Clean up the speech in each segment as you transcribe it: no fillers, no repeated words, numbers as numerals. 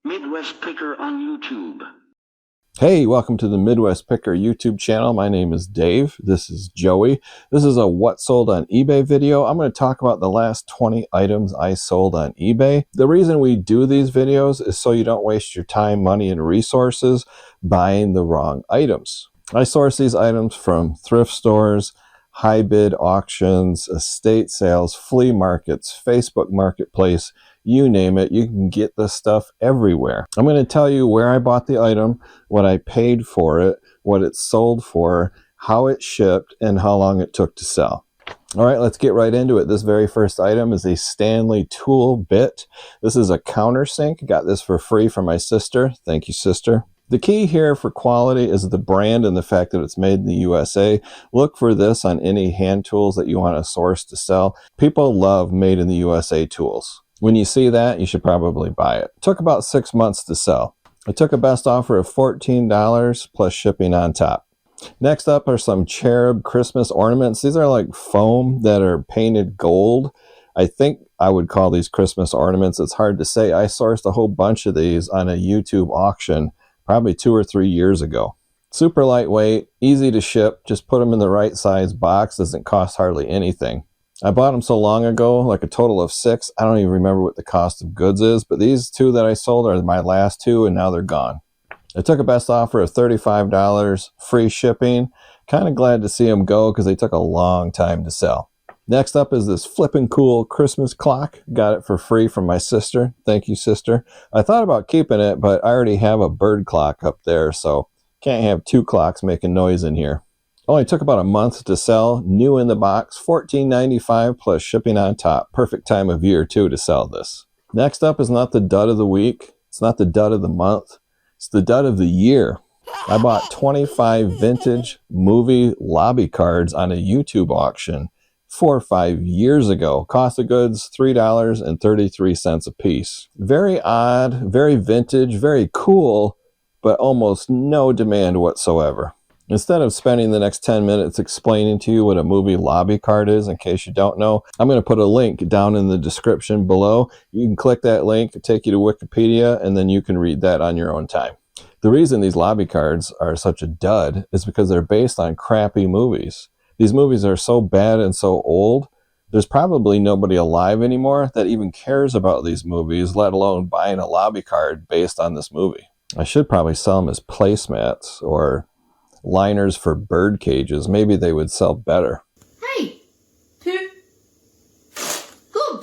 Midwest Picker on YouTube. Hey, welcome to the Midwest Picker YouTube channel. My name is Dave. This is Joey. This is a what sold on eBay video. I'm going to talk about the last 20 items I sold on eBay. The reason we do these videos is so you don't waste your time, money, and resources buying the wrong items. I source these items from thrift stores, high bid auctions, estate sales, flea markets, Facebook Marketplace, you name it. You can get this stuff everywhere. I'm going to tell you where I bought the item, what I paid for it, what it sold for, how it shipped, and how long it took to sell. All right, let's get right into it. This very first item is a Stanley tool bit. This is a countersink. Got this for free from my sister. Thank you, sister. The key here for quality is the brand and the fact that it's made in the USA. Look for this on any hand tools that you want to source to sell. People love made in the USA tools. When you see that, you should probably buy it. It took about 6 months to sell. I took a best offer of $14 plus shipping on top. Next up are some cherub Christmas ornaments. These are like foam that are painted gold. I think I would call these Christmas ornaments. It's hard to say. I sourced a whole bunch of these on a YouTube auction probably 2 or 3 years ago. Super lightweight, easy to ship. Just put them in the right size box. Doesn't cost hardly anything. I bought them so long ago, like a total of 6. I don't even remember what the cost of goods is, but these 2 that I sold are my last 2, and now they're gone. I took a best offer of $35, free shipping. Kind of glad to see them go because they took a long time to sell. Next up is this flippin' cool Christmas clock. Got it for free from my sister. Thank you, sister. I thought about keeping it, but I already have a bird clock up there, so can't have 2 clocks making noise in here. Only took about a month to sell, new in the box, $14.95 plus shipping on top. Perfect time of year, too, to sell this. Next up is not the dud of the week. It's not the dud of the month. It's the dud of the year. I bought 25 vintage movie lobby cards on a YouTube auction 4 or 5 years ago. Cost of goods, $3.33 a piece. Very odd, very vintage, very cool, but almost no demand whatsoever. Instead of spending the next 10 minutes explaining to you what a movie lobby card is, in case you don't know, I'm going to put a link down in the description below. You can click that link, take you to Wikipedia, and then you can read that on your own time. The reason these lobby cards are such a dud is because they're based on crappy movies. These movies are so bad and so old, there's probably nobody alive anymore that even cares about these movies, let alone buying a lobby card based on this movie. I should probably sell them as placemats or liners for bird cages. Maybe they would sell better. Hey! Good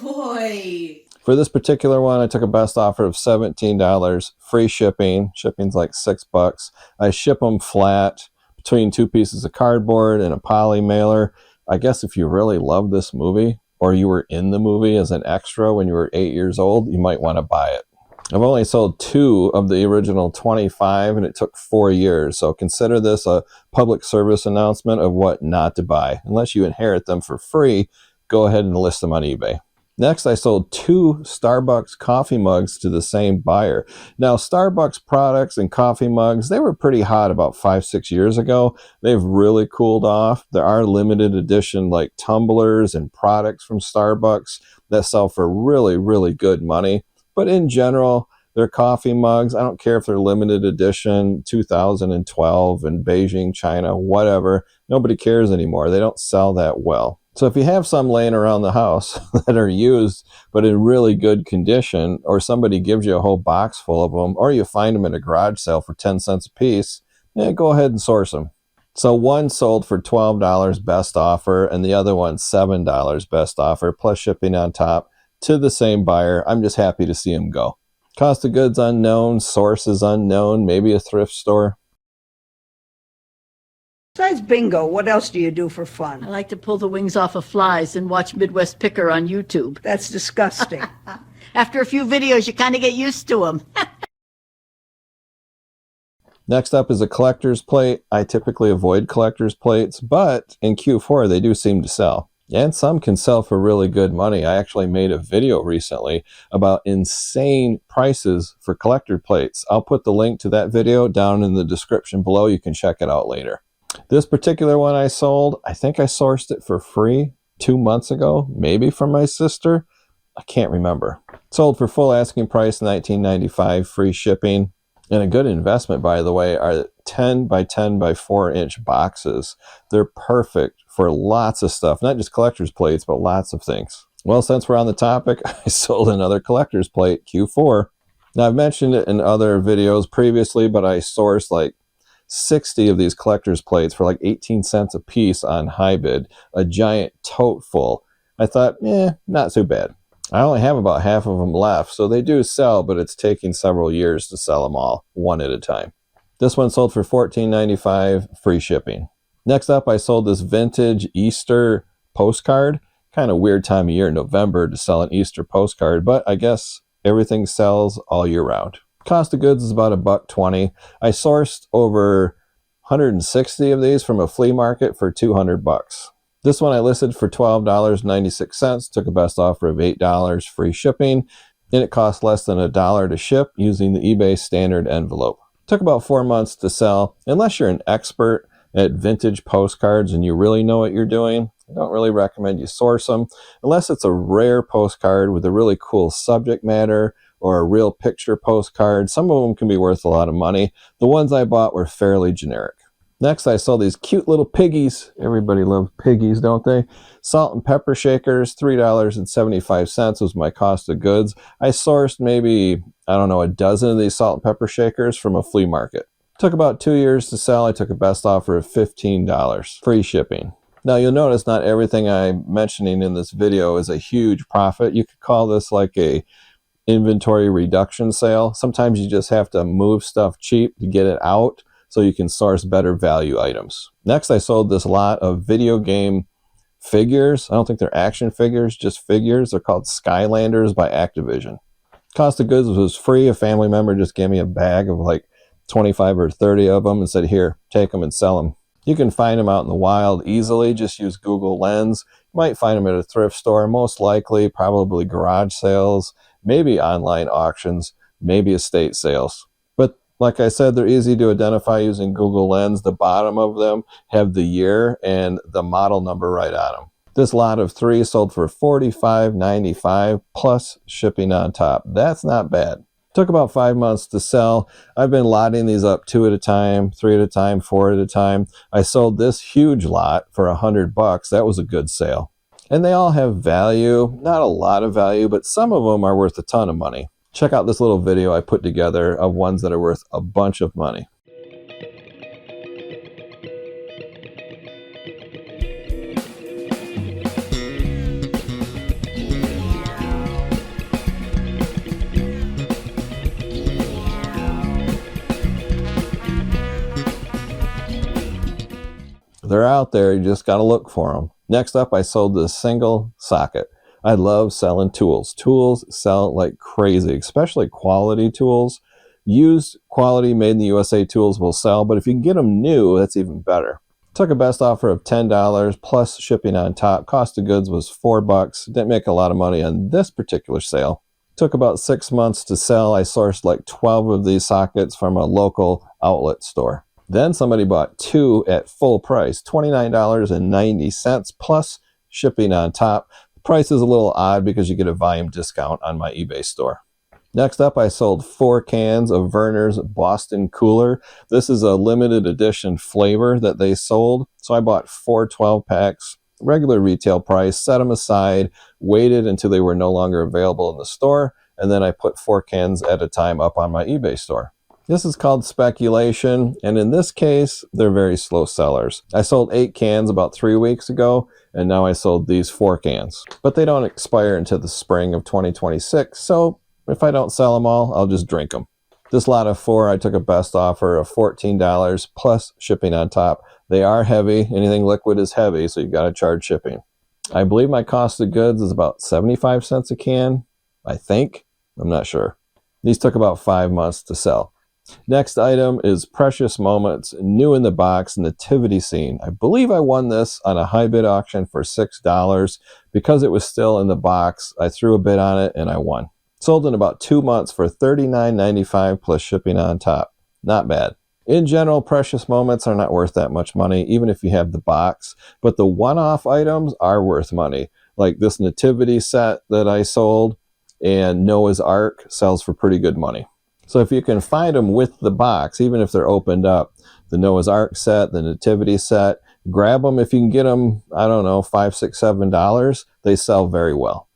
boy! For this particular one, I took a best offer of $17, free shipping. Shipping's like $6. I ship them flat between 2 pieces of cardboard and a poly mailer. I guess if you really love this movie, or you were in the movie as an extra when you were 8 years old, you might want to buy it. I've only sold 2 of the original 25, and it took 4 years. So consider this a public service announcement of what not to buy. Unless you inherit them for free, go ahead and list them on eBay. Next, I sold 2 Starbucks coffee mugs to the same buyer. Now, Starbucks products and coffee mugs, they were pretty hot about 5-6 years ago. They've really cooled off. There are limited edition like tumblers and products from Starbucks that sell for really, really good money. But in general, they're coffee mugs. I don't care if they're limited edition, 2012 in Beijing, China, whatever. Nobody cares anymore. They don't sell that well. So if you have some laying around the house that are used but in really good condition, or somebody gives you a whole box full of them, or you find them at a garage sale for 10 cents a piece, go ahead and source them. So one sold for $12 best offer, and the other one $7 best offer, plus shipping on top, to the same buyer. I'm just happy to see him go. Cost of goods unknown, source is unknown, maybe a thrift store. Besides bingo, what else do you do for fun? I like to pull the wings off of flies and watch Midwest Picker on YouTube. That's disgusting. After a few videos, you kind of get used to them. Next up is a collector's plate. I typically avoid collector's plates, but in Q4 they do seem to sell. And some can sell for really good money. I actually made a video recently about insane prices for collector plates. I'll put the link to that video down in the description below. You can check it out later. This particular one I sold, I think I sourced it for free 2 months ago, maybe from my sister. I can't remember. Sold for full asking price, $19.95, free shipping. And a good investment, by the way, are 10 by 10 by 4 inch boxes. They're perfect for lots of stuff, not just collector's plates, but lots of things. Well, since we're on the topic, I sold another collector's plate, Q4. Now, I've mentioned it in other videos previously, but I sourced like 60 of these collector's plates for like 18 cents a piece on HiBid, a giant tote full. I thought, not too bad. I only have about half of them left, so they do sell, but it's taking several years to sell them all, one at a time. This one sold for $14.95, free shipping. Next up, I sold this vintage Easter postcard. Kind of weird time of year, November, to sell an Easter postcard, but I guess everything sells all year round. Cost of goods is about $1.20. I sourced over 160 of these from a flea market for $200. This one I listed for $12.96, took a best offer of $8, free shipping, and it cost less than $1 to ship using the eBay standard envelope. Took about 4 months to sell. Unless you're an expert at vintage postcards and you really know what you're doing, I don't really recommend you source them, unless it's a rare postcard with a really cool subject matter or a real picture postcard. Some of them can be worth a lot of money. The ones I bought were fairly generic. Next, I saw these cute little piggies. Everybody loves piggies, don't they? Salt and pepper shakers, $3.75 was my cost of goods. I sourced maybe, a dozen of these salt and pepper shakers from a flea market. Took about 2 years to sell. I took a best offer of $15, free shipping. Now, you'll notice not everything I'm mentioning in this video is a huge profit. You could call this like a inventory reduction sale. Sometimes you just have to move stuff cheap to get it out, so you can source better value items. Next, I sold this lot of video game figures. I don't think they're action figures, just figures. They're called Skylanders by Activision. Cost of goods was free. A family member just gave me a bag of like 25 or 30 of them and said, here, take them and sell them. You can find them out in the wild easily. Just use Google Lens. You might find them at a thrift store, most likely, probably garage sales, maybe online auctions, maybe estate sales. But like I said, they're easy to identify using Google Lens. The bottom of them have the year and the model number right on them. This lot of 3 sold for $45.95 plus shipping on top. That's not bad. Took about 5 months to sell. I've been lotting these up 2 at a time, 3 at a time, 4 at a time. I sold this huge lot for $100. That was a good sale. And they all have value, not a lot of value, but some of them are worth a ton of money. Check out this little video I put together of ones that are worth a bunch of money. They're out there, you just got to look for them. Next up, I sold this single socket. I love selling tools. Tools sell like crazy, especially quality tools. Used quality made in the USA tools will sell, but if you can get them new, that's even better. Took a best offer of $10 plus shipping on top. Cost of goods was $4. Didn't make a lot of money on this particular sale. Took about 6 months to sell. I sourced like 12 of these sockets from a local outlet store. Then somebody bought 2 at full price, $29.90 plus shipping on top. The price is a little odd because you get a volume discount on my eBay store. Next up, I sold 4 cans of Vernors Boston Cooler. This is a limited edition flavor that they sold. So I bought 4 12-packs, regular retail price, set them aside, waited until they were no longer available in the store, and then I put 4 cans at a time up on my eBay store. This is called speculation, and in this case, they're very slow sellers. I sold 8 cans about 3 weeks ago, and now I sold these 4 cans. But they don't expire until the spring of 2026, so if I don't sell them all, I'll just drink them. This lot of 4, I took a best offer of $14 plus shipping on top. They are heavy. Anything liquid is heavy, so you've got to charge shipping. I believe my cost of goods is about 75 cents a can, I think. I'm not sure. These took about 5 months to sell. Next item is Precious Moments, new in the box, nativity scene. I believe I won this on a high bid auction for $6. Because it was still in the box, I threw a bid on it and I won. Sold in about 2 months for $39.95 plus shipping on top. Not bad. In general, Precious Moments are not worth that much money, even if you have the box, but the one-off items are worth money. Like this nativity set that I sold and Noah's Ark sells for pretty good money. So if you can find them with the box, even if they're opened up, the Noah's Ark set, the nativity set, grab them. If you can get them, I don't know, $5, $6, $7, they sell very well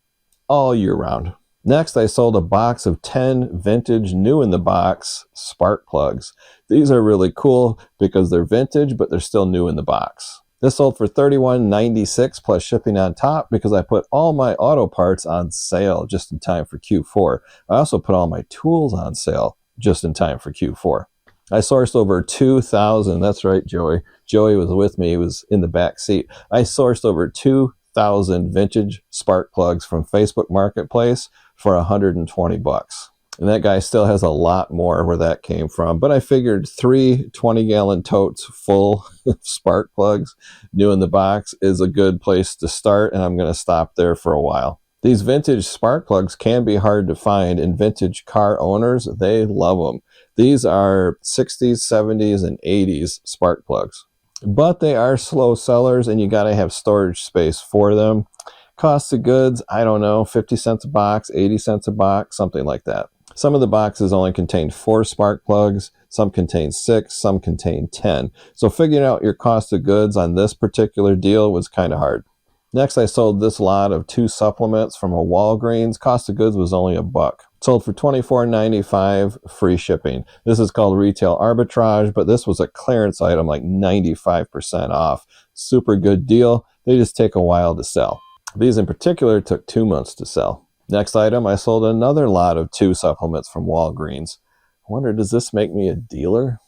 all year round. Next, I sold a box of 10 vintage new in the box spark plugs. These are really cool because they're vintage, but they're still new in the box. This sold for $31.96 plus shipping on top because I put all my auto parts on sale just in time for Q4. I also put all my tools on sale just in time for Q4. I sourced over 2,000. That's right, Joey. Joey was with me. He was in the back seat. I sourced over 2,000 vintage spark plugs from Facebook Marketplace for $120. And that guy still has a lot more where that came from. But I figured 3 20-gallon totes full of spark plugs, new in the box, is a good place to start. And I'm going to stop there for a while. These vintage spark plugs can be hard to find, and vintage car owners, they love them. These are 60s, 70s, and 80s spark plugs. But they are slow sellers, and you got to have storage space for them. Cost of goods, I don't know, 50 cents a box, 80 cents a box, something like that. Some of the boxes only contain 4 spark plugs, some contain 6, some contain 10. So figuring out your cost of goods on this particular deal was kind of hard. Next, I sold this lot of 2 supplements from a Walgreens. Cost of goods was only $1. Sold for $24.95, free shipping. This is called retail arbitrage, but this was a clearance item, like 95% off. Super good deal. They just take a while to sell. These in particular took 2 months to sell. Next item, I sold another lot of 2 supplements from Walgreens. I wonder, does this make me a dealer?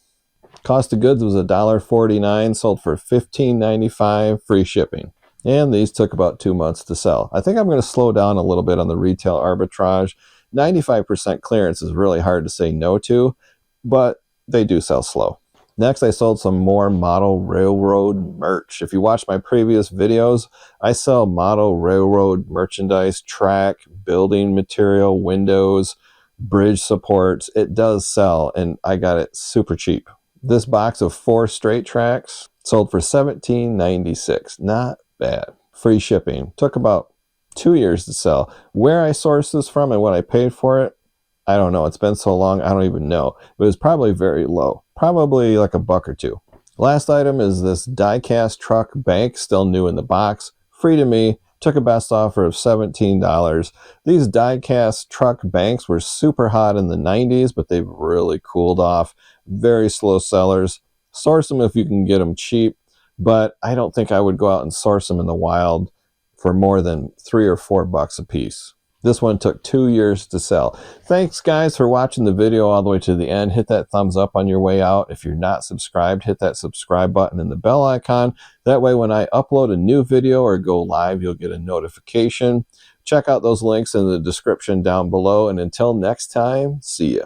Cost of goods was $1.49, sold for $15.95, free shipping. And these took about 2 months to sell. I think I'm going to slow down a little bit on the retail arbitrage. 95% clearance is really hard to say no to, but they do sell slow. Next, I sold some more model railroad merch. If you watch my previous videos, I sell model railroad merchandise, track, building material, windows, bridge supports. It does sell, and I got it super cheap. This box of 4 straight tracks sold for $17.96. Not bad. Free shipping. Took about 2 years to sell. Where I sourced this from and what I paid for it, I don't know. It's been so long, I don't even know. It was probably very low. Probably like $1 or $2. Last item is this die-cast truck bank, still new in the box. Free to me. Took a best offer of $17. These die-cast truck banks were super hot in the 90s, but they've really cooled off. Very slow sellers. Source them if you can get them cheap, but I don't think I would go out and source them in the wild for more than $3 or $4 a piece. This one took 2 years to sell. Thanks, guys, for watching the video all the way to the end. Hit that thumbs up on your way out. If you're not subscribed, hit that subscribe button and the bell icon. That way, when I upload a new video or go live, you'll get a notification. Check out those links in the description down below. And until next time, see ya.